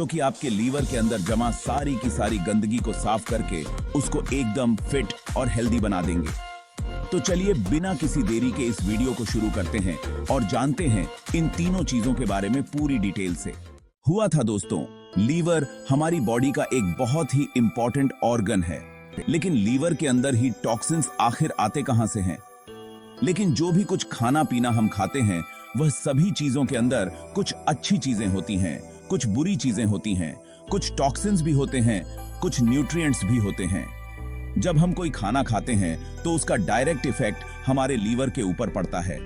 जो कि आपके लीवर के अंदर जमा सारी की सारी गंदगी को साफ करके उसको एकदम फिट और हेल्दी बना देंगे। तो चलिए बिना किसी देरी के इस वीडियो को शुरू करते हैं और जानते हैं इन तीनों चीजों के बारे में पूरी डिटेल से। हुआ था दोस्तों, लीवर हमारी बॉडी का एक बहुत ही इंपॉर्टेंट ऑर्गन है, लेकिन लीवर के अंदर ही टॉक्सिन्स आखिर आते कहां से हैं? लेकिन जो भी कुछ खाना पीना हम खाते हैं वह सभी चीजों के अंदर कुछ अच्छी चीजें होती हैं, कुछ बुरी चीजें होती हैं, कुछ टॉक्सिन्स भी होते हैं, कुछ न्यूट्रिएंट्स भी होते हैं। जब हम कोई खाना खाते हैं तो उसका डायरेक्ट इफेक्ट हमारे लीवर के ऊपर पड़ता है।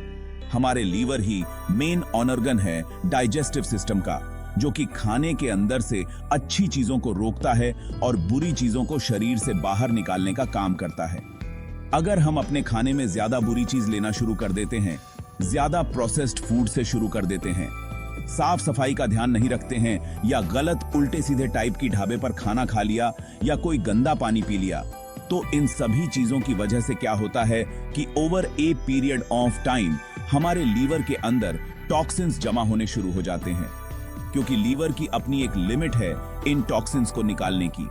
हमारे लीवर ही मेन ऑर्गन है डाइजेस्टिव सिस्टम का, जो कि खाने के अंदर से अच्छी चीजों को रोकता है और बुरी चीजों को शरीर से बाहर निकालने का काम करता है। अगर हम अपने खाने में ज्यादा बुरी चीज लेना शुरू कर देते हैं, ज्यादा प्रोसेस्ड फूड से शुरू कर देते हैं, साफ सफाई का ध्यान नहीं रखते हैं या गलत उल्टे सीधे टाइप की ढाबे पर खाना खा लिया या कोई गंदा पानी पी लिया, तो इन सभी चीजों की वजह से क्या होता है कि over a period of time हमारे लीवर के अंदर टॉक्सिन्स जमा होने शुरू हो जाते हैं, क्योंकि लीवर की अपनी एक लिमिट है इन टॉक्सिन्स को निकालने की।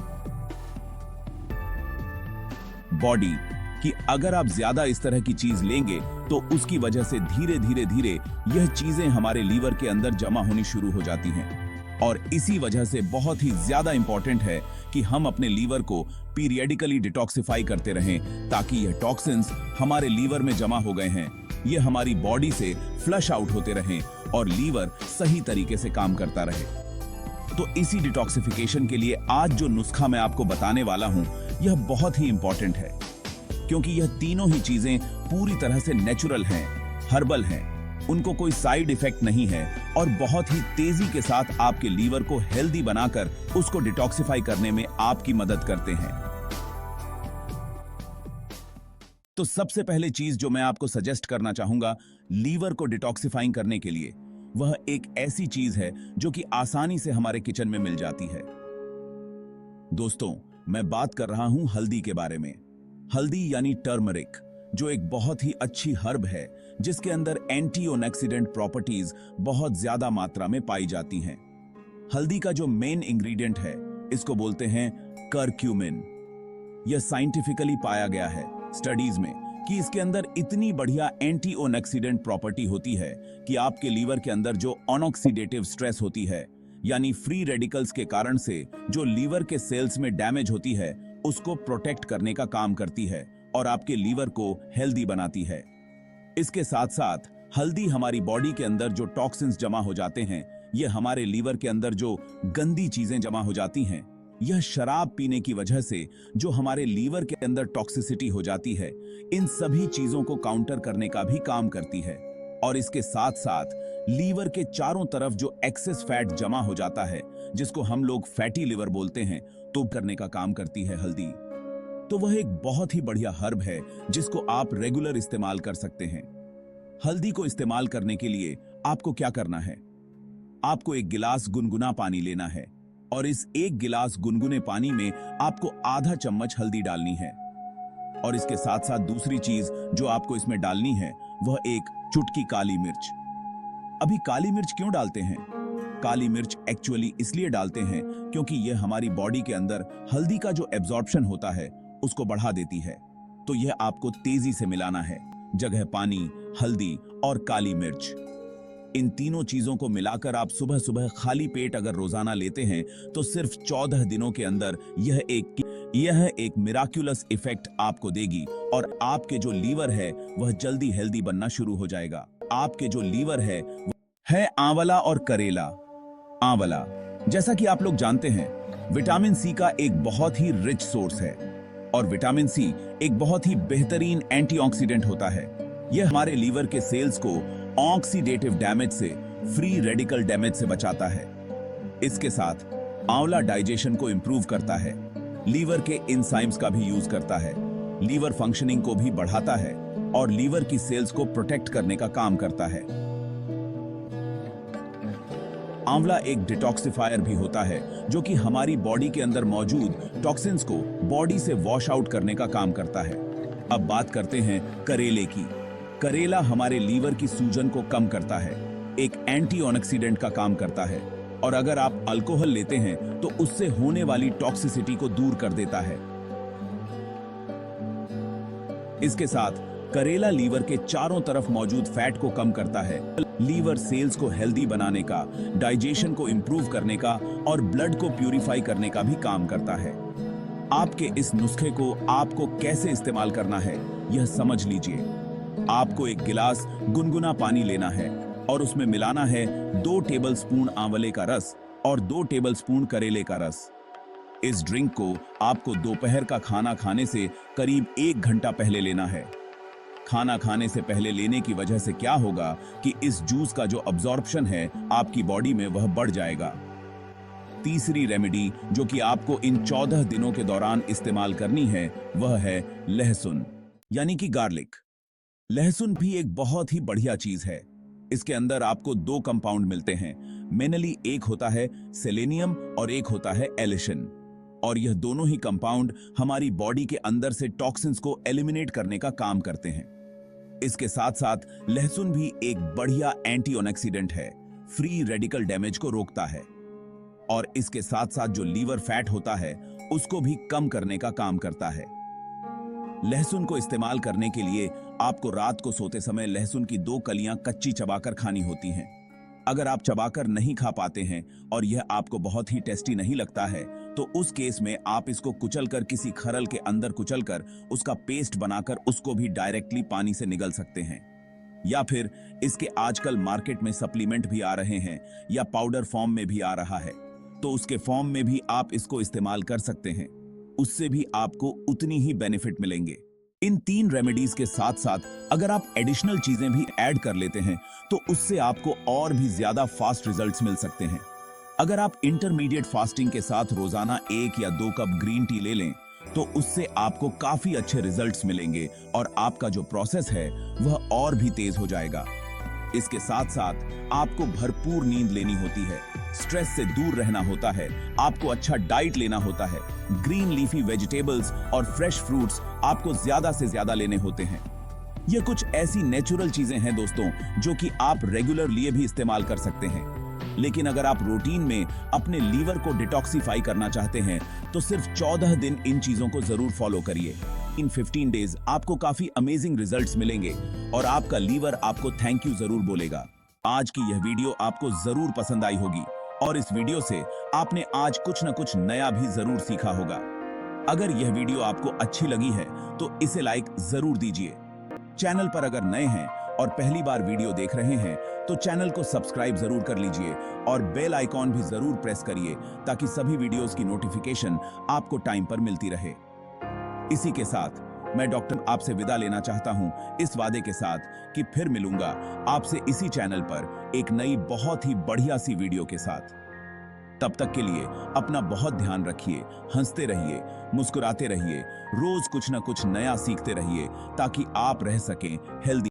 बॉडी कि अगर आप ज्यादा इस तरह की चीज लेंगे तो उसकी वजह से धीरे धीरे यह चीजें हमारे लीवर के अंदर जमा होनी शुरू हो जाती हैं। और इसी वजह से बहुत ही ज्यादा इंपॉर्टेंट है कि हम अपने लीवर को पीरियडिकली डिटॉक्सिफाई करते रहें, ताकि यह टॉक्सिन्स हमारे लीवर में जमा हो गए हैं ये हमारी बॉडी से फ्लश आउट होते रहें और लीवर सही तरीके से काम करता रहे। तो इसी डिटॉक्सिफिकेशन के लिए आज जो नुस्खा मैं आपको बताने वाला हूं यह बहुत ही इंपॉर्टेंट है, क्योंकि यह तीनों ही चीजें पूरी तरह से नेचुरल हैं, हर्बल हैं, उनको कोई साइड इफेक्ट नहीं है और बहुत ही तेजी के साथ आपके लीवर को हेल्दी बनाकर उसको डिटॉक्सिफाई करने में आपकी मदद करते हैं। तो सबसे पहले चीज जो मैं आपको सजेस्ट करना चाहूंगा लीवर को डिटॉक्सिफाइंग करने के लिए, वह एक ऐसी चीज है जो कि आसानी से हमारे किचन में मिल जाती है। दोस्तों, मैं बात कर रहा हूं हल्दी के बारे में। हल्दी यानी टर्मरिक, जो एक बहुत ही अच्छी हर्ब है जिसके अंदर एंटीऑक्सीडेंट प्रॉपर्टीज बहुत ज्यादा मात्रा में पाई जाती हैं। हल्दी का जो मेन इंग्रेडिएंट है इसको बोलते हैं करक्यूमिन। यह साइंटिफिकली पाया गया है स्टडीज में कि इसके अंदर इतनी बढ़िया एंटीऑक्सीडेंट प्रॉपर्टी होती है कि आपके लीवर के अंदर जो ऑनऑक्सीडेटिव स्ट्रेस होती है, यानी फ्री रेडिकल्स के कारण से जो लीवर के सेल्स में डैमेज होती है, उसको प्रोटेक्ट करने का काम करती है और आपके लीवर को हेल्दी बनाती है। इसके साथ साथ हल्दी हमारी बॉडी के अंदर जो टॉक्सिन्स जमा हो जाते हैं, ये हमारे लीवर के अंदर जो गंदी चीजें जमा हो जाती हैं, यह शराब पीने की वजह से जो हमारे लीवर के अंदर टॉक्सिसिटी हो जाती है, इन सभी चीजों को काउंटर करने का भी काम करती है। और इसके साथ साथ लीवर के चारों तरफ जो एक्सेस फैट जमा हो जाता है, जिसको हम लोग फैटी लिवर बोलते हैं, तो करने का काम करती है हल्दी। तो वह एक बहुत ही बढ़िया हर्ब है जिसको आप रेगुलर इस्तेमाल कर सकते हैं। हल्दी को इस्तेमाल करने के लिए आपको क्या करना है? आपको एक गिलास गुनगुना पानी लेना है और इस एक गिलास गुनगुने पानी में आपको आधा चम्मच हल्दी डालनी है। और इसके साथ साथ दूसरी चीज जो आपको इसमें डालनी है वह एक चुटकी काली मिर्च। अभी काली मिर्च क्यों डालते हैं? काली मिर्च एक्चुअली इसलिए डालते हैं क्योंकि यह हमारी बॉडी के अंदर हल्दी का जो एब्जॉर्प्शन होता है उसको बढ़ा देती है। तो यह आपको तेजी से मिलाना है, जगह पानी, हल्दी और काली मिर्च। इन तीनों चीजों को मिलाकर आप सुबह सुबह खाली पेट अगर रोजाना लेते हैं तो सिर्फ 14 दिनों के अंदर यह एक मिराक्युलस इफेक्ट आपको देगी और आपके जो लीवर है वह जल्दी हेल्दी बनना शुरू हो जाएगा। आपके जो लीवर है आंवला और करेला। आंवला, जैसा कि आप लोग जानते हैं, विटामिन सी का एक बहुत ही रिच सोर्स है और विटामिन सी एक बहुत ही बेहतरीन एंटीऑक्सीडेंट होता है। यह हमारे लीवर के सेल्स को ऑक्सीडेटिव डैमेज से, फ्री रेडिकल डैमेज से बचाता है। इसके साथ आंवला डाइजेशन को इंप्रूव करता है, लीवर के एंजाइम्स का भी यूज करता है, लीवर फंक्शनिंग को भी बढ़ाता है और लीवर की सेल्स को प्रोटेक्ट करने का काम करता है। आंवला एक डिटॉक्सिफायर भी होता है जो कि हमारी बॉडी के अंदर मौजूद टॉक्सिन्स को बॉडी से वॉश आउट करने का काम करता है। अब बात करते हैं करेले की। करेला हमारे लीवर की सूजन को कम करता है, एक एंटीऑक्सीडेंट का काम करता है। और अगर आप अल्कोहल लेते हैं तो उससे होने वाली टॉक्सिसिटी को दूर कर देता है। इसके साथ करेला लीवर के चारों तरफ मौजूद फैट को कम करता है, लीवर सेल्स को हेल्दी बनाने का, डाइजेशन को इंप्रूव करने का और ब्लड को प्यूरिफाई करने का भी काम करता है। आपके इस नुस्खे को आपको कैसे इस्तेमाल करना है यह समझ लीजिए। आपको एक गिलास गुनगुना पानी लेना है और उसमें मिलाना है 2 टेबलस्पून आंवले का रस और 2 टेबलस्पून करेले का रस। इस ड्रिंक को आपको दोपहर का खाना खाने से करीब 1 घंटा पहले लेना है। खाना खाने से पहले लेने की वजह से क्या होगा कि इस जूस का जो अब्जॉर्प्शन है आपकी बॉडी में वह बढ़ जाएगा। तीसरी रेमेडी जो कि आपको इन 14 दिनों के दौरान इस्तेमाल करनी है वह है लहसुन, यानी कि गार्लिक। लहसुन भी एक बहुत ही बढ़िया चीज है। इसके अंदर आपको 2 कंपाउंड मिलते हैं। मेनली एक होता है सेलेनियम और एक होता है एलिशिन, और यह दोनों ही कंपाउंड हमारी बॉडी के अंदर से टॉक्सिन्स को एलिमिनेट करने का काम करते हैं। इसके साथ साथ लहसुन भी एक बढ़िया एंटीऑक्सीडेंट है, फ्री रेडिकल डैमेज को रोकता है और इसके साथ साथ जो लीवर फैट होता है उसको भी कम करने का काम करता है। लहसुन को इस्तेमाल करने के लिए आपको रात को सोते समय लहसुन की 2 कलियां कच्ची चबाकर खानी होती हैं। अगर आप चबाकर नहीं खा पाते हैं और यह आपको बहुत ही टेस्टी नहीं लगता है तो उस केस में आप इसको कुचलकर किसी खरल के अंदर कुचलकर उसका पेस्ट बनाकर उसको भी डायरेक्टली पानी से निगल सकते हैं। या फिर इसके आजकल मार्केट में सप्लीमेंट भी आ रहे हैं या पाउडर फॉर्म में भी आ रहा है, तो उसके फॉर्म में भी आप इसको इस्तेमाल कर सकते हैं। उससे भी आपको उतनी ही बेनिफिट मिलेंगे। इन 3 रेमेडीज के साथ साथ अगर आप एडिशनल चीजें भी ऐड कर लेते हैं तो उससे आपको और भी ज्यादा फास्ट रिजल्ट्स मिल सकते हैं। अगर आप इंटरमीडिएट फास्टिंग के साथ रोजाना 1 या 2 कप ग्रीन टी ले लें तो उससे आपको काफी अच्छे रिजल्ट्स मिलेंगे और आपका जो प्रोसेस है वह और भी तेज हो जाएगा। इसके साथ साथ आपको भरपूर नींद लेनी होती है, स्ट्रेस से दूर रहना होता है, आपको अच्छा डाइट लेना होता है, ग्रीन लीफी वेजिटेबल्स और फ्रेश फ्रूट्स आपको ज्यादा से ज्यादा लेने होते हैं। ये कुछ ऐसी नेचुरल चीजें हैं दोस्तों जो कि आप रेगुलर लिए भी इस्तेमाल कर सकते हैं। लेकिन अगर आप रूटीन में अपने लीवर को डिटॉक्सिफाई करना चाहते हैं तो सिर्फ 14 दिन इन चीजों को जरूर फॉलो करिए। इन 15 डेज आपको काफी अमेजिंग रिजल्ट्स मिलेंगे और आपका लीवर आपको थैंक यू जरूर बोलेगा। आज की यह वीडियो आपको जरूर पसंद आई होगी और इस वीडियो से आपने आज कुछ न कुछ नया भी जरूर सीखा होगा। अगर यह वीडियो आपको अच्छी लगी है तो इसे लाइक जरूर दीजिए। चैनल पर अगर नए हैं और पहली बार वीडियो देख रहे हैं तो चैनल को सब्सक्राइब जरूर कर लीजिए और बेल आइकॉन भी जरूर प्रेस करिए ताकि सभी वीडियोस की नोटिफिकेशन आपको टाइम पर मिलती रहे। इसी के साथ मैं डॉक्टर आपसे विदा लेना चाहता हूं इस वादे के साथ कि फिर मिलूंगा आपसे इसी चैनल पर एक नई बहुत ही बढ़िया सी वीडियो के साथ। तब तक के लिए अपना बहुत ध्यान रखिए, हंसते रहिए, मुस्कुराते रहिए, रोज कुछ ना कुछ नया सीखते रहिए ताकि आप रह सकें हेल्दी।